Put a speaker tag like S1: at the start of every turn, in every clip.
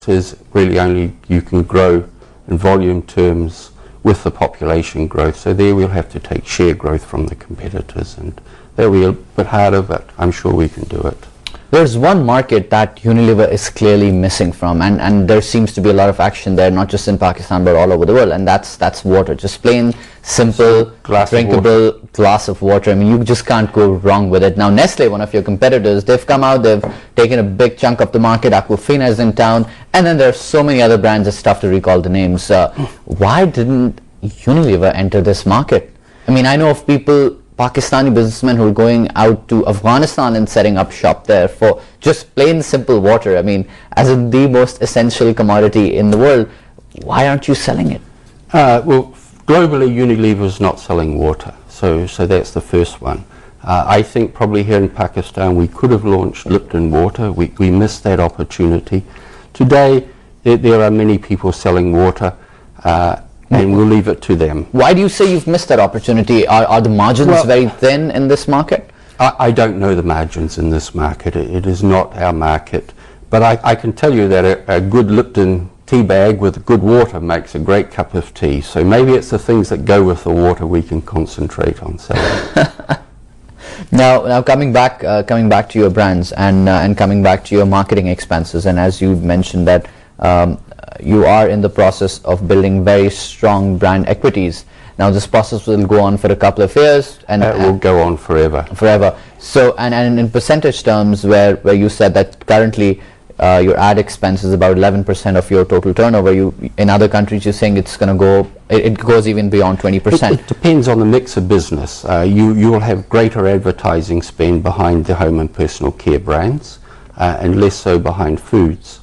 S1: next is really only you can grow in volume terms with the population growth. So there we'll have to take share growth from the competitors, and that'll be a bit harder, but I'm sure we can do it.
S2: There's one market that Unilever is clearly missing from, and there seems to be a lot of action there, not just in Pakistan but all over the world, and that's water. Just plain, simple, drinkable glass of water. I mean, you just can't go wrong with it. Now, Nestle, one of your competitors, they've come out, they've taken a big chunk of the market. Aquafina is in town, and then there are so many other brands, it's tough to recall the names. Why didn't Unilever enter this market? I mean, I know of people, Pakistani businessmen, who are going out to Afghanistan and setting up shop there for just plain simple water. I mean, as in the most essential commodity in the world, why aren't you selling it?
S1: Well, globally, Unilever is not selling water, so that's the first one. I think probably here in Pakistan we could have launched Lipton water. We missed that opportunity. Today, there are many people selling water, and we'll leave it to them.
S2: Why do you say you've missed that opportunity? Are the margins very thin in this market?
S1: I don't know the margins in this market. It is not our market. But I can tell you that a good Lipton tea bag with good water makes a great cup of tea. So maybe it's the things that go with the water we can concentrate on selling.
S2: Now coming back to your brands and coming back to your marketing expenses, and as you mentioned that you are in the process of building very strong brand equities. Now this process will go on for a couple of years, and
S1: it will go on forever.
S2: So and in percentage terms, where you said that currently your ad expense is about 11% of your total turnover, in other countries you're saying it's going to go, it goes even beyond 20%.
S1: It depends on the mix of business. You will have greater advertising spend behind the home and personal care brands, and less so behind foods.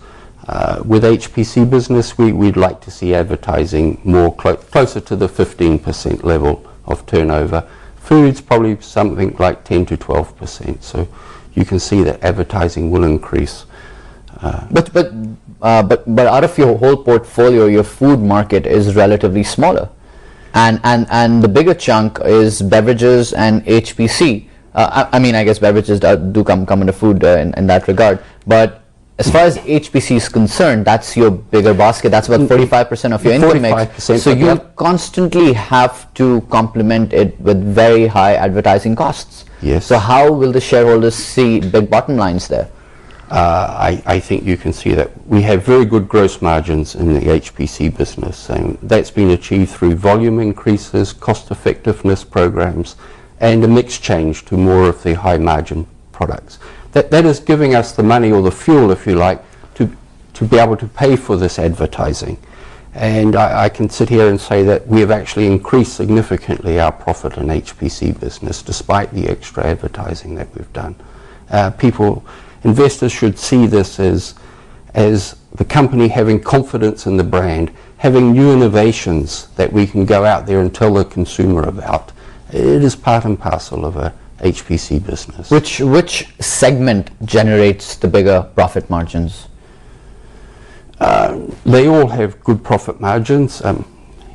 S1: With HPC business, we'd like to see advertising more closer to the 15% level of turnover. Foods probably something like 10 to 12%. So you can see that advertising will increase.
S2: But out of your whole portfolio, your food market is relatively smaller, and the bigger chunk is beverages and HPC. I mean, I guess beverages do come into food in that regard, but as far as HPC is concerned, that's your bigger basket. That's about 45% of your income mix. So you constantly have to complement it with very high advertising costs.
S1: Yes.
S2: So how will the shareholders see big bottom lines there?
S1: I think you can see that we have very good gross margins in the HPC business, and that's been achieved through volume increases, cost effectiveness programs, and a mix change to more of the high margin products. That is giving us the money, or the fuel if you like, to be able to pay for this advertising. And I can sit here and say that we have actually increased significantly our profit in HPC business despite the extra advertising that we've done. Investors should see this as the company having confidence in the brand, having new innovations that we can go out there and tell the consumer about. It is part and parcel of a HPC business.
S2: Which segment generates the bigger profit margins?
S1: They all have good profit margins.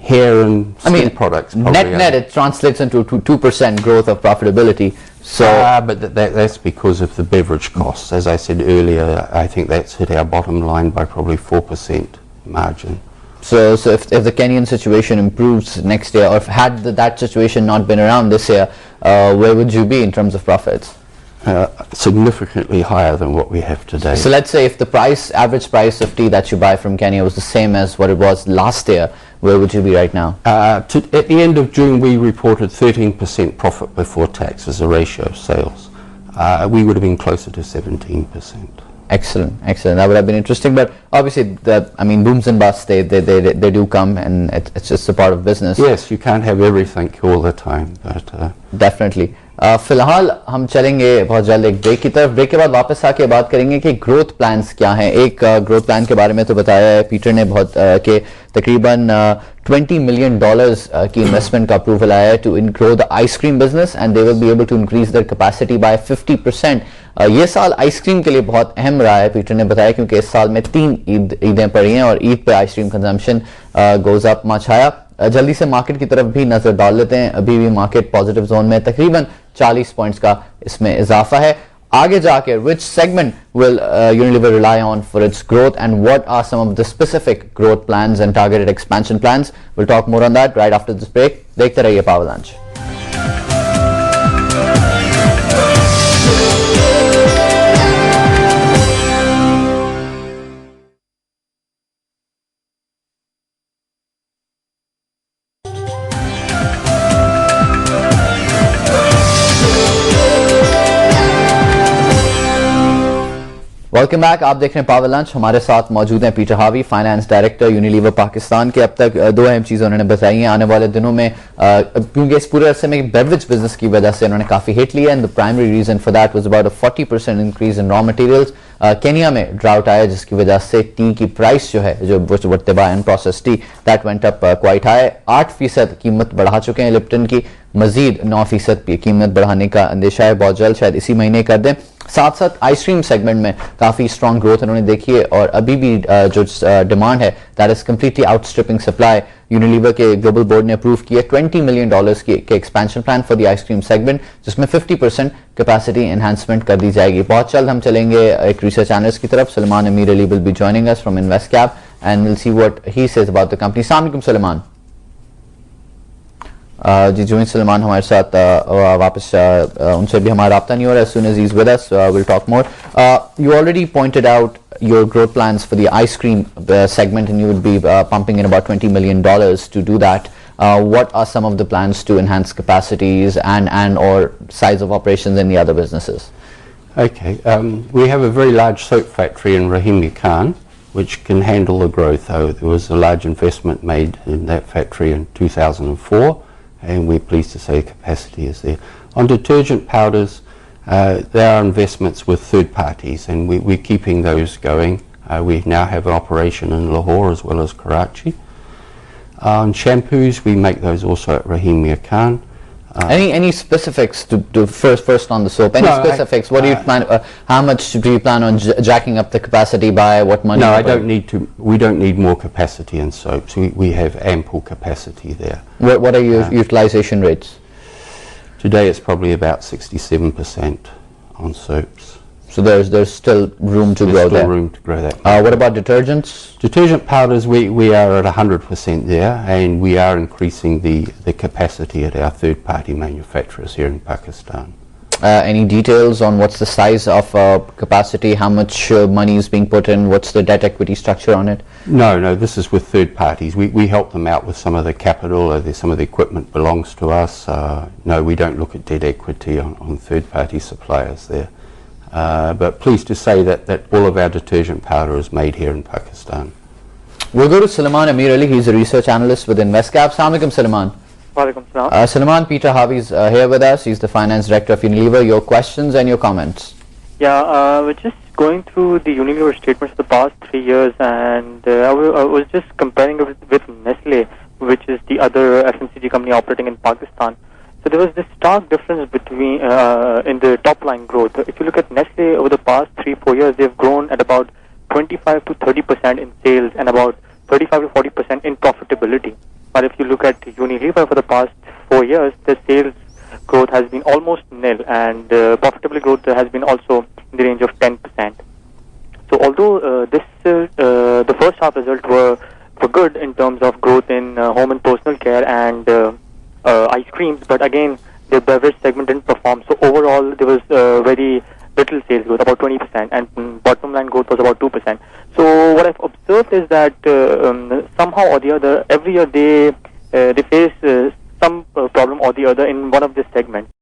S1: Hair and skin products.
S2: Net it translates into 2% growth of profitability. So,
S1: but that's because of the beverage costs. As I said earlier, I think that's hit our bottom line by probably 4% margin.
S2: So if the Kenyan situation improves next year, or if that situation not been around this year, where would you be in terms of profits?
S1: Significantly higher than what we have today.
S2: So let's say if the average price of tea that you buy from Kenya was the same as what it was last year, where would you be right now?
S1: At the end of June, we reported 13% profit before tax as a ratio of sales. We would have been closer to 17%.
S2: Excellent. That would have been interesting. But obviously, booms and busts, they do come, and it's just a part of business.
S1: Yes, you can't have everything all the time. But
S2: definitely. फिलहाल हम चलेंगे बहुत जल्द एक break की तरफ. Break के बाद वापस आके बात करेंगे कि ग्रोथ प्लान्स क्या हैं. एक ग्रोथ प्लान के बारे में तो बताया है पीटर ने बहुत कि तकरीबन $20 million की इन्वेस्टमेंट का अप्रूवल आया है to grow the ice cream business, and they will be able to increase their capacity by 50%. ये साल आइसक्रीम के लिए बहुत अहम रहा है, पीटर ने बताया, क्योंकि इस साल में 3 ईदें पड़ी हैं और ईद पे ice cream consumption goes up much higher. जल्दी से मार्केट की तरफ भी नजर डाल लेते हैं. अभी भी मार्केट पॉजिटिव जोन में, तकरीबन 40 पॉइंट्स का इसमें इजाफा है. Aage jaake, which segment will Unilever rely on for its growth, and what are some of the specific growth plans and targeted expansion plans? We'll talk more on that right after this break. Dekhte rahiye Power Lunch. Welcome back. आप देख रहे हैं power lunch. हमारे साथ मौजूद हैं Peter Harvey, finance director Unilever Pakistan के। अब तक दो अहम चीज़ें उन्होंने बताई हैं। आने वाले दिनों में क्योंकि इस पूरे अरसे में बेवरेज बिजनेस की वजह से उन्होंने काफ़ी हिट लिया, and the primary reason for that was about a 40% increase in raw materials. Kenya में ड्राउट आया जिसकी वजह से टी की प्राइस जो है, जो वट्टेबा and process tea, that went up quite high. 8% कीमत बढ़ा चुके हैं लिप्टन की, मजीद 9% कीमत बढ़ाने का अंदेशा है, बहुत जल्द शायद इसी महीने कर दें। साथ साथ आइसक्रीम सेगमेंट में काफी स्ट्रॉन्ग ग्रोथ उन्होंने देखी है, और अभी भी जो डिमांड है that is completely outstripping supply. Unilever के ग्लोबल बोर्ड ने अप्रूव किया $20 मिलियन के expansion plan for the ice cream segment, जिसमें 50% कैपेसिटी एनहांसमेंट कर दी जाएगी। बहुत जल्द हम चलेंगे एक रिसर्च एनालिस्ट की तरफ। Salman Amir Ali will be joining us from Investcap and will see what he says about the company. अस्सलाम वालेकुम सलमान। जी जुनैद सलमान हमारे साथ वापस उनसे भी हमारा राब्ता नहीं हो रहा है। As soon as he's with us, we'll talk more. You already pointed out your growth plans for the ice cream segment, and you would be pumping in about $20 million to do that. What are some of the plans to enhance capacities and or size of operations in the other businesses?
S1: Okay, we have a very large soap factory in Rahimi Khan, which can handle the growth. There was a large investment made in that factory in 2004. And we're pleased to say capacity is there. On detergent powders, there are investments with third parties, and we're keeping those going. We now have an operation in Lahore as well as Karachi. On shampoos, we make those also at Rahimia Khan.
S2: Any specifics to first on the soap? Any specifics? What do you plan? How much do you plan on jacking up the capacity by? What money?
S1: No, I don't need to. We don't need more capacity in soaps. We have ample capacity there.
S2: What are your utilization rates?
S1: Today it's probably about 67% on soaps.
S2: So there's still room to grow there.
S1: There's still room to grow that.
S2: What about detergents?
S1: Detergent powders, we are at 100% there, and we are increasing the capacity at our third-party manufacturers here in Pakistan.
S2: Any details on what's the size of capacity, how much money is being put in, what's the debt equity structure on it?
S1: No, this is with third parties. We help them out with some of the capital, some of the equipment belongs to us. No, we don't look at debt equity on third-party suppliers there. But pleased to say that all of our detergent powder is made here in Pakistan.
S2: We'll go to Sulaiman Amir Ali. He's a research analyst with InvestCap. Assalamu alaikum, Sulaiman.
S3: Walaikum salam.
S2: Sulaiman, Peter Harvey is here with us. He's the finance director of Unilever. Your questions and your comments.
S3: Yeah, we're just going through the Unilever statements for the past 3 years, and I was just comparing it with Nestle, which is the other FMCG company operating in Pakistan. So there was this stark difference between in the top line growth. If you look at Nestle over the past 3-4 years, they've grown at about 25 to 30% in sales and about 35 to 40% in profitability. But if you look at Unilever for the past 4 years, the sales growth has been almost nil, and profitability growth has been also in the range of 10%. So although the first half results were good in terms of growth in home and personal care and ice creams, but again the beverage segment didn't perform. So overall there was very little sales growth, about 20%, and bottom line growth was about 2%. So what I've observed is that somehow or the other, every year they face some problem or the other in one of these segments.